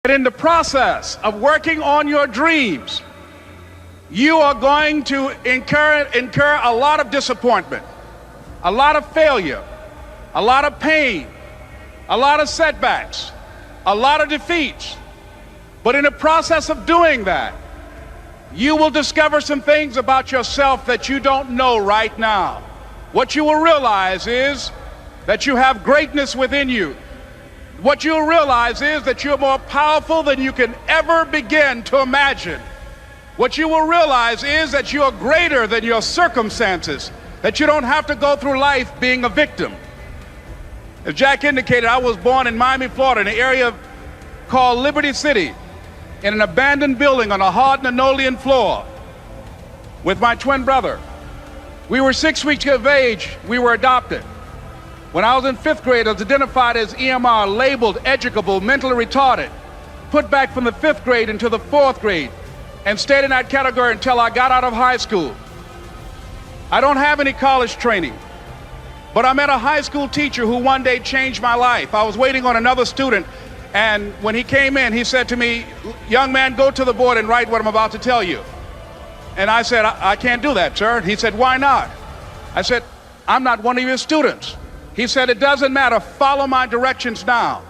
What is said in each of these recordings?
But in the process of working on your dreams, you are going to incur a lot of disappointment, a lot of failure, a lot of pain, a lot of setbacks, a lot of defeats. But in the process of doing that, you will discover some things about yourself that you don't know right now. What you will realize is that you have greatness within you. What you'll realize is that you're more powerful than you can ever begin to imagine. What you will realize is that you're greater than your circumstances, that you don't have to go through life being a victim. As Jack indicated, I was born in Miami, Florida, in an area called Liberty City, in an abandoned building on a hard linoleum floor with my twin brother. We were 6 weeks of age. We were adopted. When I was in 5th grade, I was identified as EMR, labeled educable, mentally retarded, put back from the 5th grade into the 4th grade, and stayed in that category until I got out of high school. I don't have any college training, but I met a high school teacher who one day changed my life. I was waiting on another student, and when he came in, he said to me, "Young man, go to the board and write what I'm about to tell you." And I said, I can't do that, sir. He said, "Why not?" I said, "I'm not one of your students." He said, "It doesn't matter, follow my directions now."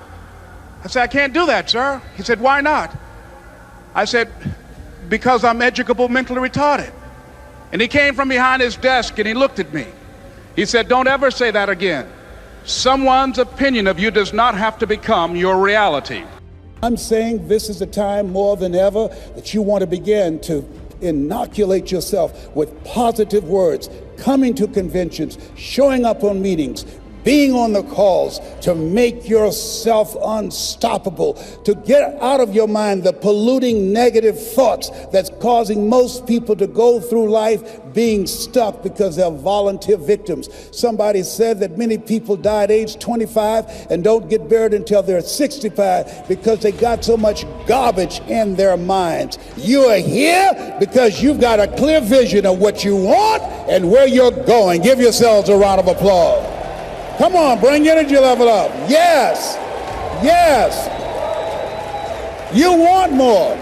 I said, "I can't do that, sir." He said, "Why not?" I said, "Because I'm educable, mentally retarded." And he came from behind his desk and he looked at me. He said, "Don't ever say that again. Someone's opinion of you does not have to become your reality." I'm saying this is the time more than ever that you want to begin to inoculate yourself with positive words, coming to conventions, showing up on meetings, being on the calls, to make yourself unstoppable, to get out of your mind the polluting negative thoughts that's causing most people to go through life being stuck because they're volunteer victims. Somebody said that many people die at age 25 and don't get buried until they're 65 because they got so much garbage in their minds. You are here because you've got a clear vision of what you want and where you're going. Give yourselves a round of applause. Come on, bring your energy level up. Yes, yes. You want more.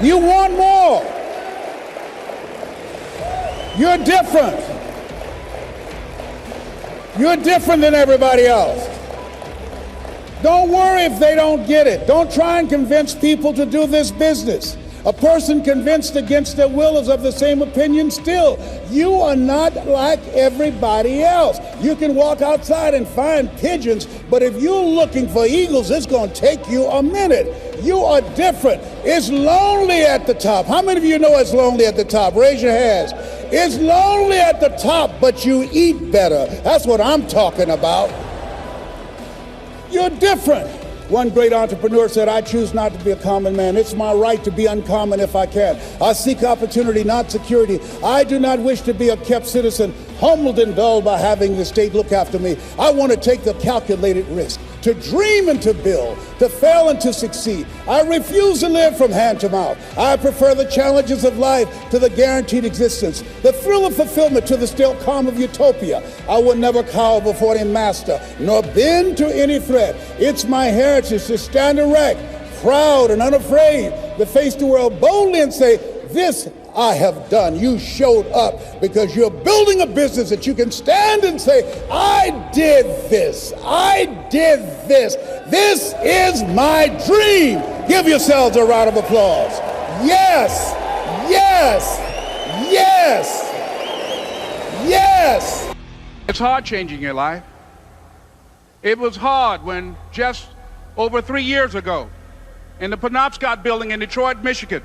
You want more. You're different. You're different than everybody else. Don't worry if they don't get it. Don't try and convince people to do this business. A person convinced against their will is of the same opinion still. You are not like everybody else. You can walk outside and find pigeons, but if you're looking for eagles, it's going to take you a minute. You are different. It's lonely at the top. How many of you know it's lonely at the top? Raise your hands. It's lonely at the top, but you eat better. That's what I'm talking about. You're different. One great entrepreneur said, "I choose not to be a common man. It's my right to be uncommon if I can. I seek opportunity, not security. I do not wish to be a kept citizen, humbled and dulled by having the state look after me. I want to take the calculated risk, to dream and to build, to fail and to succeed. I refuse to live from hand to mouth. I prefer the challenges of life to the guaranteed existence, the thrill of fulfillment to the still calm of utopia. I will never cower before any master, nor bend to any threat. It's my heritage to stand erect, proud and unafraid, to face the world boldly and say, 'This I have done.' You showed up because you're building a business that you can stand and say, 'I did this. I did this. This is my dream.'" Give yourselves a round of applause. Yes, yes, yes, yes. It's hard changing your life. It was hard when just over 3 years ago, in the Penobscot building in Detroit, Michigan,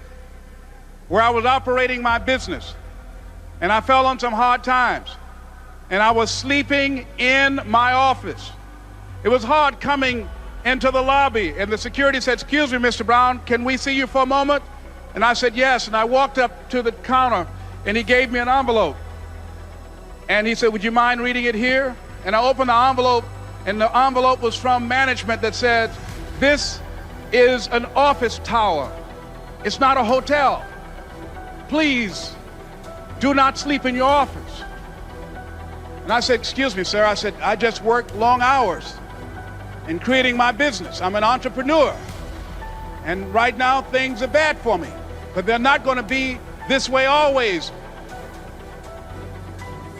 where I was operating my business, and I fell on some hard times, and I was sleeping in my office. It was hard coming into the lobby, and the security said, "Excuse me, Mr. Brown, can we see you for a moment?" And I said, "Yes," and I walked up to the counter, and he gave me an envelope. And he said, "Would you mind reading it here?" And I opened the envelope, and the envelope was from management that said, "This is an office tower. It's not a hotel. Please do not sleep in your office." And I said, "Excuse me, sir." I said, "I just work long hours." in creating my business. I'm an entrepreneur. And right now, things are bad for me. But they're not going to be this way always.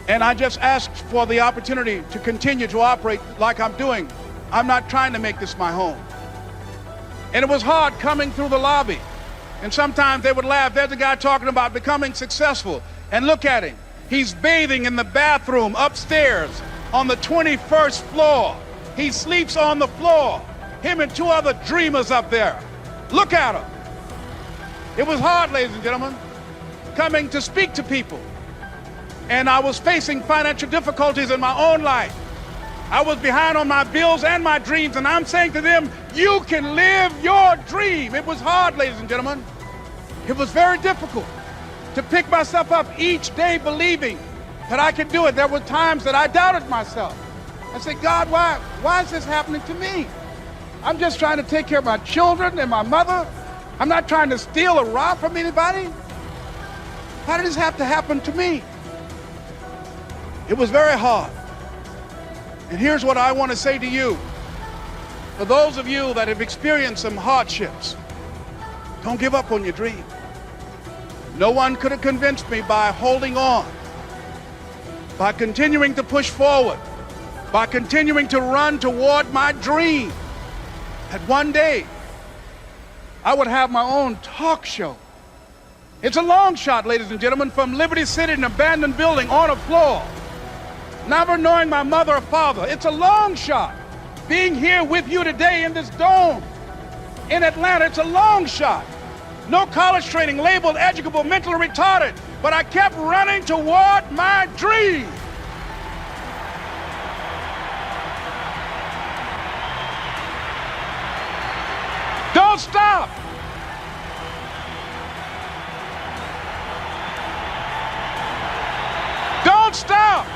And I just asked for the opportunity to continue to operate like I'm doing. I'm not trying to make this my home. And it was hard coming through the lobby. And sometimes they would laugh. There's a guy talking about becoming successful. And look at him. He's bathing in the bathroom upstairs on the 21st floor. He sleeps on the floor. Him and two other dreamers up there. Look at him. It was hard, ladies and gentlemen, coming to speak to people. And I was facing financial difficulties in my own life. I was behind on my bills and my dreams, and I'm saying to them, you can live your dream. It was hard, ladies and gentlemen. It was very difficult to pick myself up each day believing that I could do it. There were times that I doubted myself. I said, God, why is this happening to me? I'm just trying to take care of my children and my mother. I'm not trying to steal or rob from anybody. Why did this have to happen to me? It was very hard. And here's what I want to say to you. For those of you that have experienced some hardships, don't give up on your dream. No one could have convinced me by holding on, by continuing to push forward, by continuing to run toward my dream, that one day I would have my own talk show. It's a long shot, ladies and gentlemen, from Liberty City, an abandoned building on a floor, never knowing my mother or father. It's a long shot. Being here with you today in this dome in Atlanta, it's a long shot. No college training, labeled educable, mentally retarded, but I kept running toward my dream. Don't stop. Don't stop.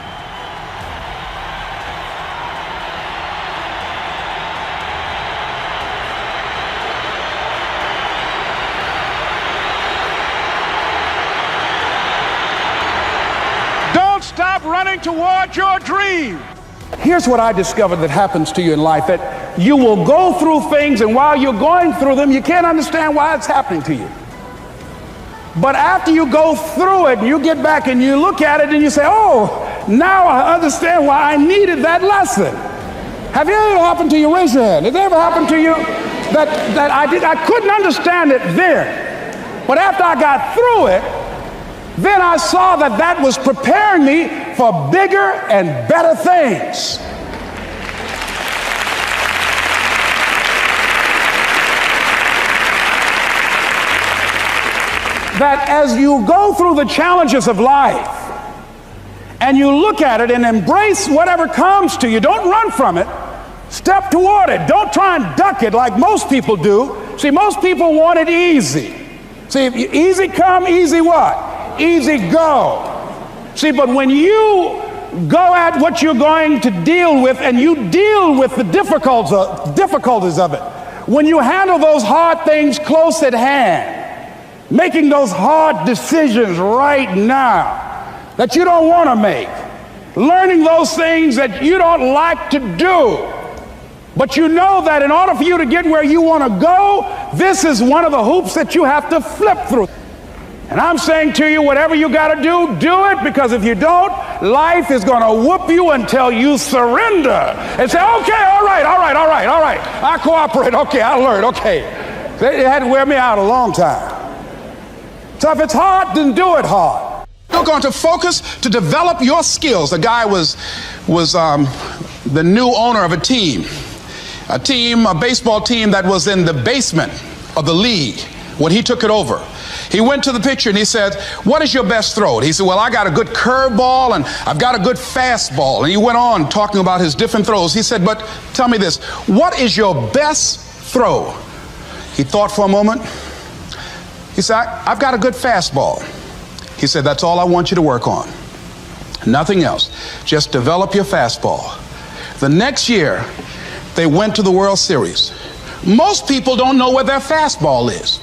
Don't stop running toward your dream. Here's what I discovered that happens to you in life, that you will go through things, and while you're going through them, you can't understand why it's happening to you. But after you go through it, you get back and you look at it and you say, oh, now I understand why I needed that lesson. Have you ever happened to you? Raise your hand. Has it ever happened to you that I couldn't understand it then, but after I got through it, then I saw that was preparing me for bigger and better things. That as you go through the challenges of life and you look at it and embrace whatever comes to you, don't run from it. Step toward it. Don't try and duck it like most people do. See, most people want it easy. See, if you, easy come, easy what? Easy go. See, but when you go at what you're going to deal with and you deal with the difficulties of it, when you handle those hard things close at hand, making those hard decisions right now that you don't want to make, learning those things that you don't like to do, but you know that in order for you to get where you want to go, this is one of the hoops that you have to flip through. And I'm saying to you, whatever you got to do it, because if you don't, life is going to whoop you until you surrender and say, okay, all right, I cooperate, okay, I learned, okay. It had to wear me out a long time. So if it's hard, then do it hard. You're going to focus to develop your skills. The guy was the new owner of a baseball team that was in the basement of the league when he took it over. He went to the pitcher and he said, what is your best throw? He said, well, I got a good curveball and I've got a good fastball. And he went on talking about his different throws. He said, but tell me this, what is your best throw? He thought for a moment. He said, I've got a good fastball. He said, that's all I want you to work on. Nothing else. Just develop your fastball. The next year, they went to the World Series. Most people don't know where their fastball is.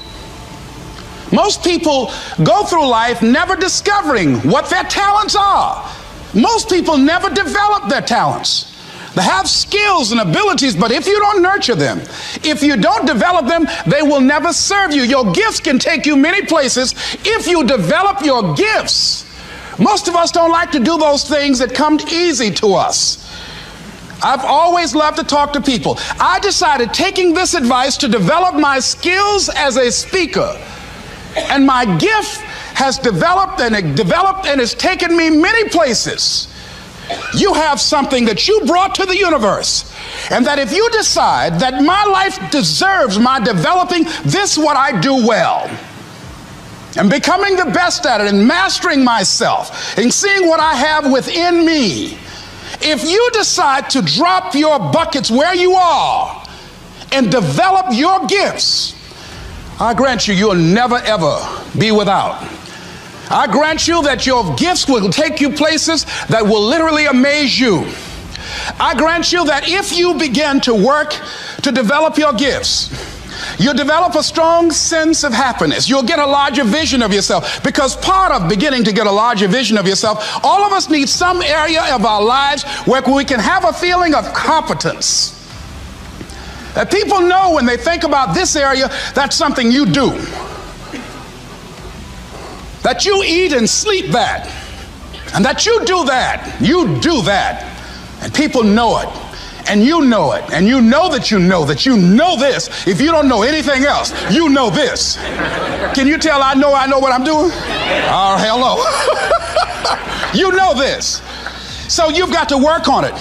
Most people go through life never discovering what their talents are. Most people never develop their talents. They have skills and abilities, but if you don't nurture them, if you don't develop them, they will never serve you. Your gifts can take you many places if you develop your gifts. Most of us don't like to do those things that come easy to us. I've always loved to talk to people. I decided, taking this advice, to develop my skills as a speaker. And my gift has developed and has taken me many places. You have something that you brought to the universe, and that if you decide that my life deserves my developing this, what I do well, and becoming the best at it, and mastering myself, and seeing what I have within me, if you decide to drop your buckets where you are and develop your gifts, I grant you, you'll never ever be without. I grant you that your gifts will take you places that will literally amaze you. I grant you that if you begin to work to develop your gifts, you'll develop a strong sense of happiness. You'll get a larger vision of yourself, because part of beginning to get a larger vision of yourself, all of us need some area of our lives where we can have a feeling of competence. That people know when they think about this area, that's something you do. That you eat and sleep that, and that you do that, and people know it, and you know it, and you know that you know this. If you don't know anything else, you know this. Can you tell I know what I'm doing? Oh, hell no. You know this. So you've got to work on it.